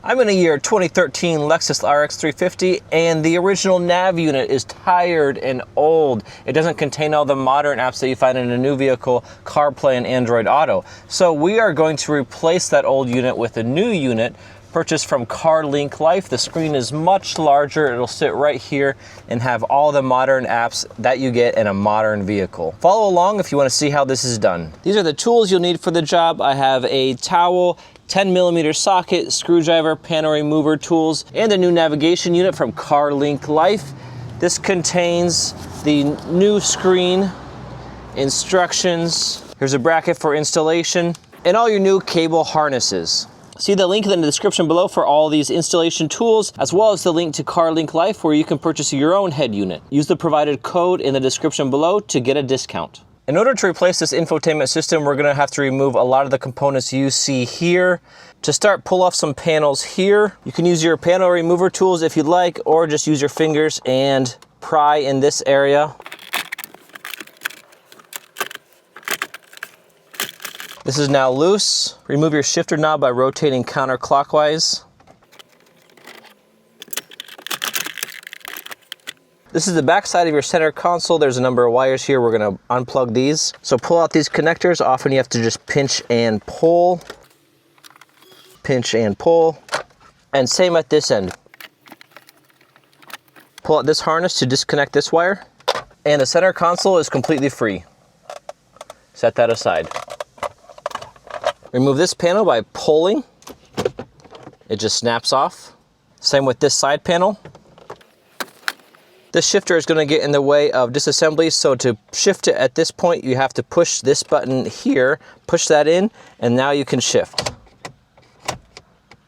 I'm in a year 2013 Lexus RX350, and the original nav unit is tired and old. It doesn't contain all the modern apps that you find in a new vehicle, CarPlay and Android Auto. So we are going to replace that old unit with a new unit purchased from CarLinkLife. The screen is much larger. It'll sit right here and have all the modern apps that you get in a modern vehicle. Follow along if you want to see how this is done. These are the tools you'll need for the job. I have a towel, 10mm socket, screwdriver, panel remover tools, and a new navigation unit from CarLinkLife. This contains the new screen, instructions, here's a bracket for installation, and all your new cable harnesses. See the link in the description below for all these installation tools, as well as the link to CarLinkLife where you can purchase your own head unit. Use the provided code in the description below to get a discount. In order to replace this infotainment system, we're gonna have to remove a lot of the components you see here. To start, pull off some panels here. You can use your panel remover tools if you'd like, or just use your fingers and pry in this area. This is now loose. Remove your shifter knob by rotating counterclockwise. This is the back side of your center console. There's a number of wires here. We're gonna unplug these. So pull out these connectors. Often you have to just pinch and pull. Pinch and pull. And same at this end. Pull out this harness to disconnect this wire. And the center console is completely free. Set that aside. Remove this panel by pulling. It just snaps off. Same with this side panel. This shifter is going to get in the way of disassembly, so to shift it at this point, you have to push this button here, push that in, and now you can shift.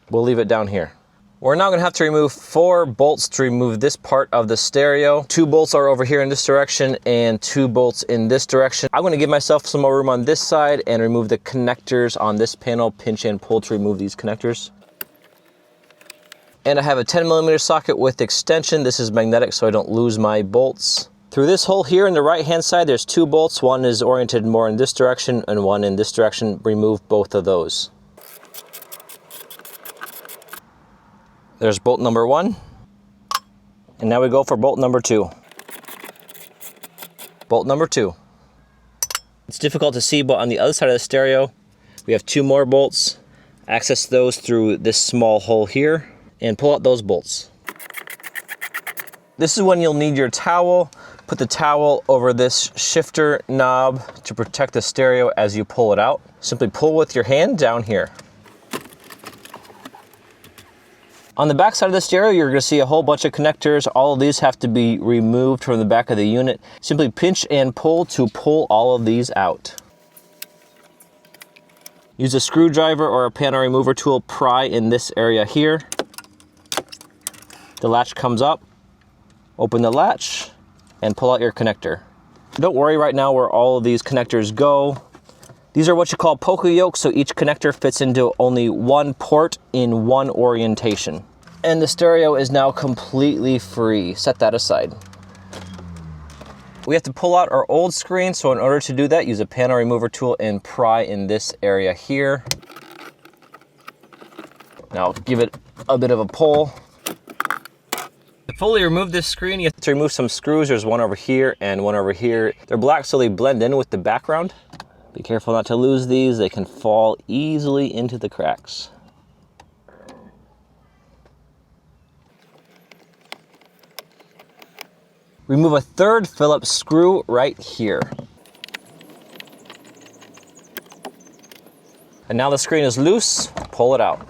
We'll leave it down here. We're now going to have to remove 4 bolts to remove this part of the stereo. 2 bolts are over here in this direction and 2 bolts in this direction. I'm going to give myself some more room on this side and remove the connectors on this panel, pinch and pull to remove these connectors. And I have a 10mm socket with extension. This is magnetic so I don't lose my bolts. Through this hole here in the right hand side, there's 2 bolts. One is oriented more in this direction and one in this direction. Remove both of those. There's bolt number 1. And now we go for bolt number 2. Bolt number 2. It's difficult to see, but on the other side of the stereo, we have 2 more bolts. Access those through this small hole here and pull out those bolts. This is when you'll need your towel. Put the towel over this shifter knob to protect the stereo as you pull it out. Simply pull with your hand down here. On the back side of the stereo, you're going to see a whole bunch of connectors. All of these have to be removed from the back of the unit. Simply pinch and pull to pull all of these out. Use a screwdriver or a panel remover tool, pry in this area here. The latch comes up, open the latch, and pull out your connector. Don't worry right now where all of these connectors go. These are what you call poker yokes, so each connector fits into only one port in one orientation. And the stereo is now completely free. Set that aside. We have to pull out our old screen, so in order to do that, use a panel remover tool and pry in this area here. Now give it a bit of a pull. To fully remove this screen, you have to remove some screws. There's one over here and one over here. They're black so they blend in with the background. Be careful not to lose these. They can fall easily into the cracks. Remove a 3rd Phillips screw right here. And now the screen is loose. Pull it out.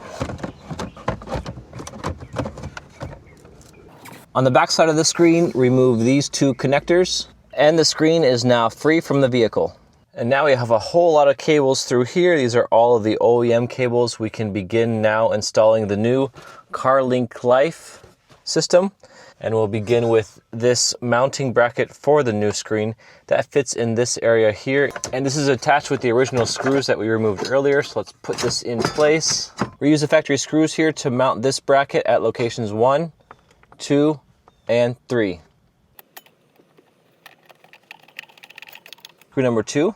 On the back side of the screen, remove these 2 connectors, and the screen is now free from the vehicle. And now we have a whole lot of cables through here. These are all of the OEM cables. We can begin now installing the new CarLinkLife system. And we'll begin with this mounting bracket for the new screen that fits in this area here. And this is attached with the original screws that we removed earlier. So let's put this in place. We use the factory screws here to mount this bracket at locations 1, 2, and 3. Screw number 2.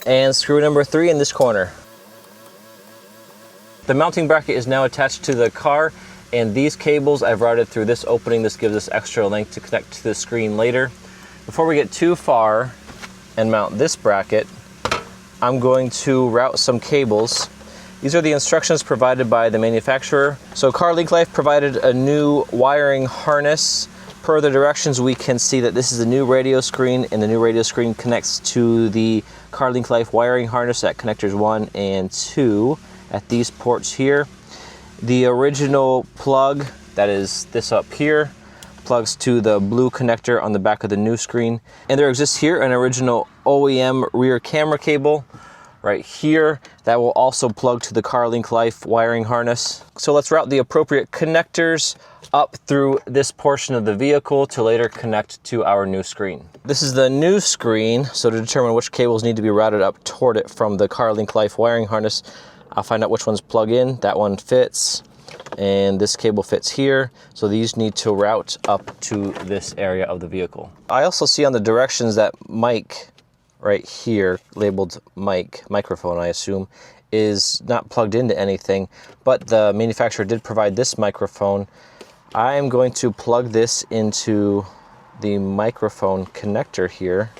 And screw number 3 in this corner. The mounting bracket is now attached to the car, and these cables I've routed through this opening. This gives us extra length to connect to the screen later. Before we get too far and mount this bracket, I'm going to route some cables. These are the instructions provided by the manufacturer. So CarLinkLife provided a new wiring harness. Per the directions, we can see that this is a new radio screen, and the new radio screen connects to the CarLinkLife wiring harness at connectors 1 and 2 at these ports here. The original plug, that is this up here, plugs to the blue connector on the back of the new screen. And there exists here an original OEM rear camera cable right here that will also plug to the CarLinkLife wiring harness. So let's route the appropriate connectors up through this portion of the vehicle to later connect to our new screen. This is the new screen, so to determine which cables need to be routed up toward it from the CarLinkLife wiring harness, I'll find out which ones plug in. That one fits, and this cable fits here, so these need to route up to this area of the vehicle. I also see on the directions that mic right here, labeled mic, microphone I assume, is not plugged into anything, but the manufacturer did provide this microphone. I am going to plug this into the microphone connector here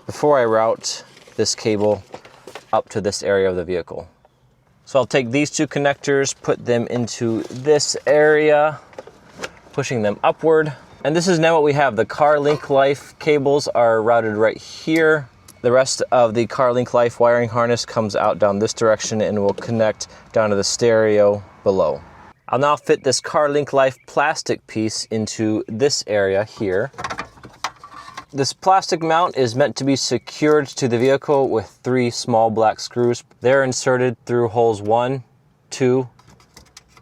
before I route this cable up to this area of the vehicle. So I'll take these two connectors, put them into this area, pushing them upward. And this is now what we have. The CarLinkLife cables are routed right here. The rest of the CarLinkLife wiring harness comes out down this direction and will connect down to the stereo below. I'll now fit this CarLinkLife plastic piece into this area here. This plastic mount is meant to be secured to the vehicle with 3 small black screws. They're inserted through holes 1, 2,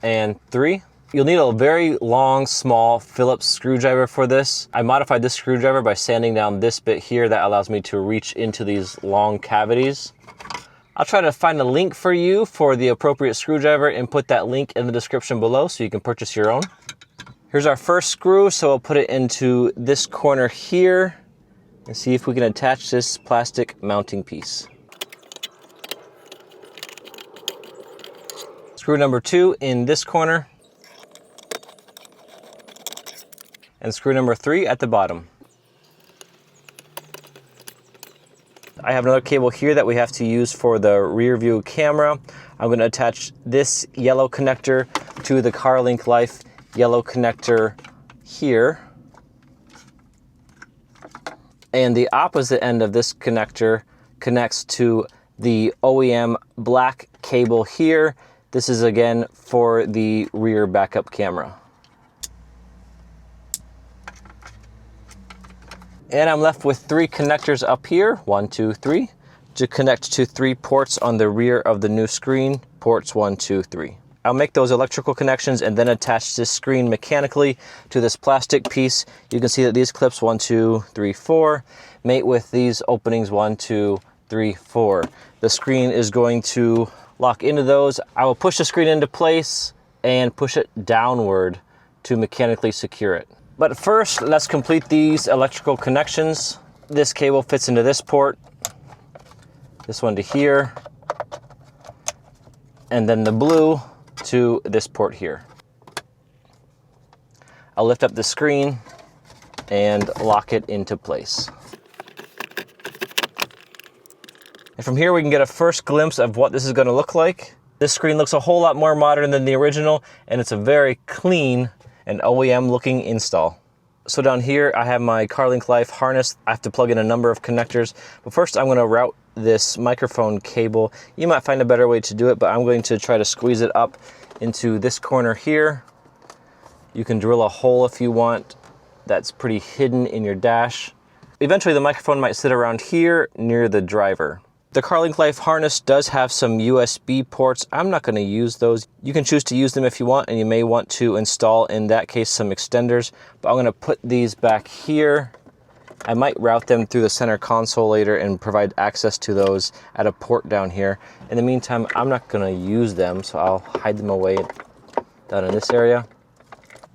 and 3. You'll need a very long, small Phillips screwdriver for this. I modified this screwdriver by sanding down this bit here that allows me to reach into these long cavities. I'll try to find a link for you for the appropriate screwdriver and put that link in the description below so you can purchase your own. Here's our first screw, so I'll put it into this corner here and see if we can attach this plastic mounting piece. Screw number 2 in this corner, and screw number 3 at the bottom. I have another cable here that we have to use for the rear view camera. I'm going to attach this yellow connector to the CarLinkLife yellow connector here. And the opposite end of this connector connects to the OEM black cable here. This is again for the rear backup camera. And I'm left with 3 connectors up here, 1, 2, 3, to connect to 3 ports on the rear of the new screen, ports 1, 2, 3. I'll make those electrical connections and then attach this screen mechanically to this plastic piece. You can see that these clips 1, 2, 3, 4 mate with these openings 1, 2, 3, 4. The screen is going to lock into those. I will push the screen into place and push it downward to mechanically secure it. But first, let's complete these electrical connections. This cable fits into this port, this one to here, and then the blue to this port here. I'll lift up the screen and lock it into place. And from here we can get a first glimpse of what this is going to look like. This screen looks a whole lot more modern than the original, and it's a very clean and OEM looking install. So down here I have my CarLinkLife harness. I have to plug in a number of connectors, but first I'm going to route this microphone cable. You might find a better way to do it, but I'm going to try to squeeze it up into this corner here. You can drill a hole if you want. That's pretty hidden in your dash. Eventually the microphone might sit around here near the driver. The CarLinkLife harness does have some USB ports. I'm not going to use those. You can choose to use them if you want, and you may want to install, in that case, some extenders. But I'm going to put these back here. I might route them through the center console later and provide access to those at a port down here. In the meantime, I'm not going to use them, so I'll hide them away down in this area.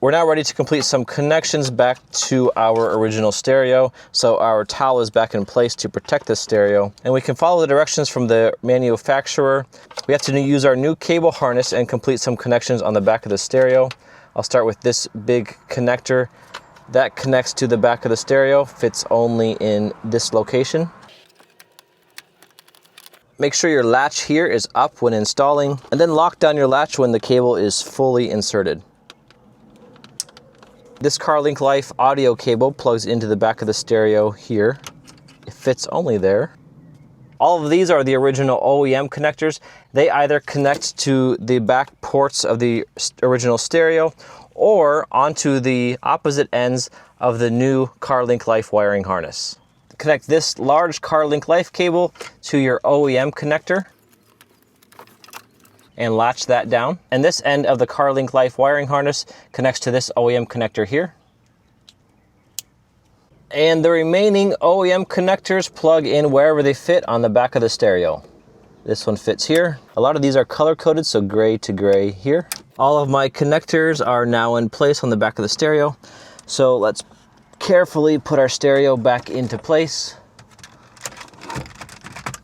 We're now ready to complete some connections back to our original stereo. So our towel is back in place to protect the stereo. And we can follow the directions from the manufacturer. We have to use our new cable harness and complete some connections on the back of the stereo. I'll start with this big connector. That connects to the back of the stereo, fits only in this location. Make sure your latch here is up when installing, and then lock down your latch when the cable is fully inserted. This CarLinkLife audio cable plugs into the back of the stereo here. It fits only there. All of these are the original OEM connectors. They either connect to the back ports of the original stereo or onto the opposite ends of the new CarLinkLife wiring harness. Connect this large CarLinkLife cable to your OEM connector and latch that down. And this end of the CarLinkLife wiring harness connects to this OEM connector here. And the remaining OEM connectors plug in wherever they fit on the back of the stereo. This one fits here. A lot of these are color coded, so gray to gray here. All of my connectors are now in place on the back of the stereo. So let's carefully put our stereo back into place.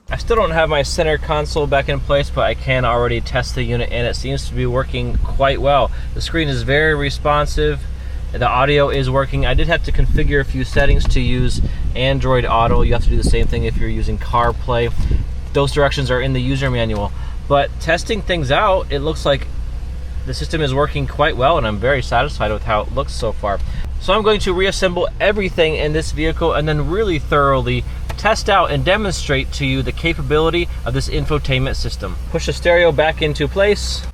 I still don't have my center console back in place, but I can already test the unit and it seems to be working quite well. The screen is very responsive. The audio is working. I did have to configure a few settings to use Android Auto. You have to do the same thing if you're using CarPlay. Those directions are in the user manual. But testing things out, it looks like the system is working quite well and I'm very satisfied with how it looks so far. So I'm going to reassemble everything in this vehicle and then really thoroughly test out and demonstrate to you the capability of this infotainment system. Push the stereo back into place.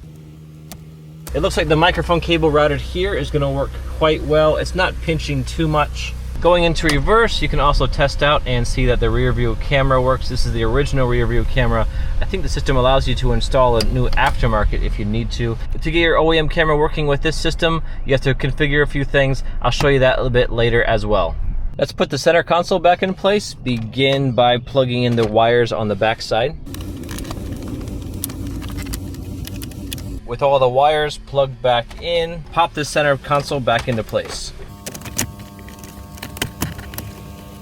It looks like the microphone cable routed here is going to work quite well. It's not pinching too much. Going into reverse, you can also test out and see that the rear view camera works. This is the original rear view camera. I think the system allows you to install a new aftermarket if you need to. To get your OEM camera working with this system, you have to configure a few things. I'll show you that a little bit later as well. Let's put the center console back in place. Begin by plugging in the wires on the back side. With all the wires plugged back in, pop the center console back into place.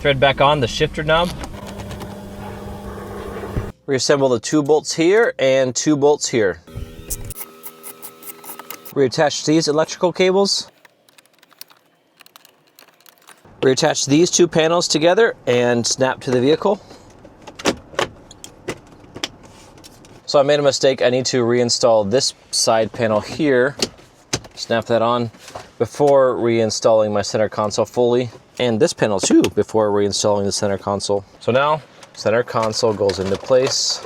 Thread back on the shifter knob. Reassemble the 2 bolts here and 2 bolts here. Reattach these electrical cables. Reattach these 2 panels together and snap to the vehicle. So I made a mistake. I need to reinstall this side panel here. Snap that on before reinstalling my center console fully. And this panel too before reinstalling the center console. So now center console goes into place.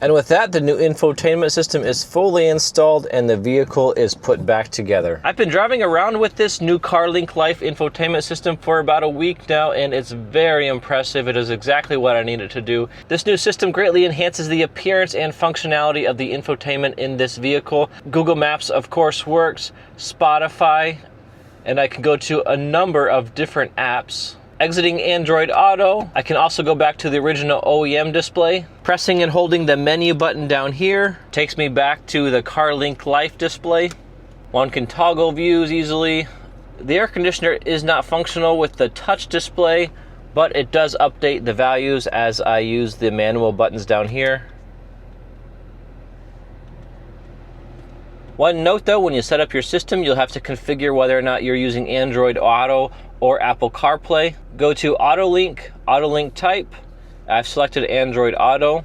And with that, the new infotainment system is fully installed and the vehicle is put back together. I've been driving around with this new CarLinkLife infotainment system for about a week now, and it's very impressive. It is exactly what I needed to do. This new system greatly enhances the appearance and functionality of the infotainment in this vehicle. Google Maps, of course, works, Spotify, and I can go to a number of different apps. Exiting Android Auto, I can also go back to the original OEM display. Pressing and holding the menu button down here takes me back to the CarLinkLife display. One can toggle views easily. The air conditioner is not functional with the touch display, but it does update the values as I use the manual buttons down here. One note though, when you set up your system, you'll have to configure whether or not you're using Android Auto or Apple CarPlay. Go to Autolink type. I've selected Android Auto.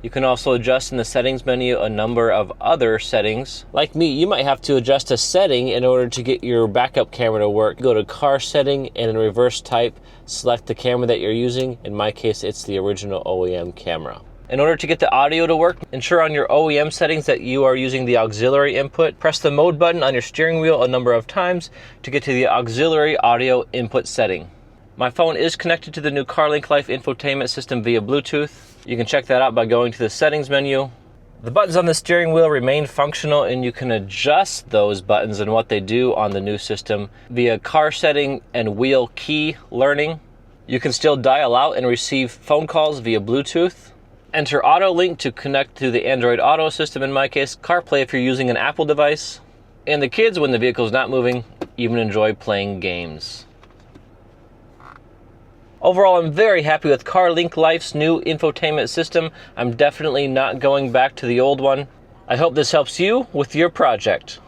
You can also adjust in the settings menu a number of other settings. Like me, you might have to adjust a setting in order to get your backup camera to work. Go to car setting and in reverse type, select the camera that you're using. In my case, it's the original OEM camera. In order to get the audio to work, ensure on your OEM settings that you are using the auxiliary input. Press the mode button on your steering wheel a number of times to get to the auxiliary audio input setting. My phone is connected to the new CarLinkLife infotainment system via Bluetooth. You can check that out by going to the settings menu. The buttons on the steering wheel remain functional and you can adjust those buttons and what they do on the new system via car setting and wheel key learning. You can still dial out and receive phone calls via Bluetooth. Enter Auto Link to connect to the Android Auto system, in my case, CarPlay if you're using an Apple device. And the kids, when the vehicle is not moving, even enjoy playing games. Overall, I'm very happy with CarLinkLife's new infotainment system. I'm definitely not going back to the old one. I hope this helps you with your project.